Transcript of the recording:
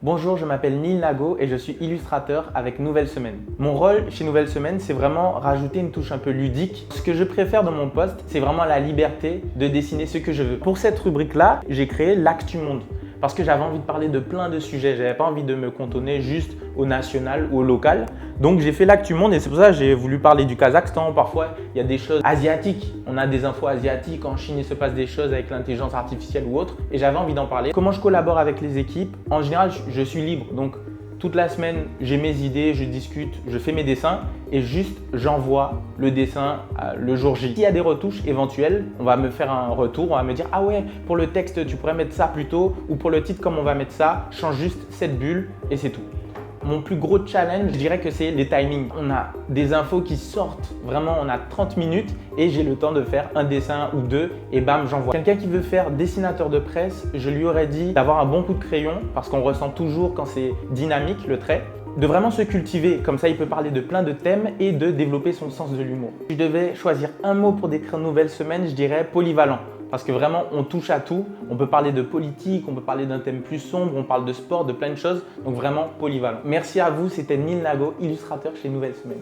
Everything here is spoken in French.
Bonjour, je m'appelle Neil Nago et je suis illustrateur avec Nouvelle Semaine. Mon rôle chez Nouvelle Semaine, c'est vraiment rajouter une touche un peu ludique. Ce que je préfère dans mon poste, c'est vraiment la liberté de dessiner ce que je veux. Pour cette rubrique-là, j'ai créé l'Actu Monde parce que j'avais envie de parler de plein de sujets. Je n'avais pas envie de me cantonner juste au national ou au local. Donc j'ai fait l'Actu Monde et c'est pour ça que j'ai voulu parler du Kazakhstan. Parfois, il y a des choses asiatiques. On a des infos asiatiques. En Chine, il se passe des choses avec l'intelligence artificielle ou autre. Et j'avais envie d'en parler. Comment je collabore avec les équipes? En général, je suis libre. Donc toute la semaine, j'ai mes idées, je discute, je fais mes dessins et juste j'envoie le dessin le jour J. S'il y a des retouches éventuelles, on va me faire un retour, on va me dire « Ah ouais, pour le texte, tu pourrais mettre ça plutôt » ou pour le titre, comme on va mettre ça, change juste cette bulle et c'est tout. Mon plus gros challenge, je dirais que c'est les timings. On a des infos qui sortent, vraiment on a 30 minutes et j'ai le temps de faire un dessin ou deux et bam, j'envoie. Quelqu'un qui veut faire dessinateur de presse, je lui aurais dit d'avoir un bon coup de crayon parce qu'on ressent toujours quand c'est dynamique le trait, de vraiment se cultiver, comme ça il peut parler de plein de thèmes et de développer son sens de l'humour. Si je devais choisir un mot pour décrire Nouvelle Semaine, je dirais polyvalent. Parce que vraiment, on touche à tout. On peut parler de politique, on peut parler d'un thème plus sombre, on parle de sport, de plein de choses. Donc vraiment polyvalent. Merci à vous, c'était Neil Nago, illustrateur chez Nouvelle Semaine.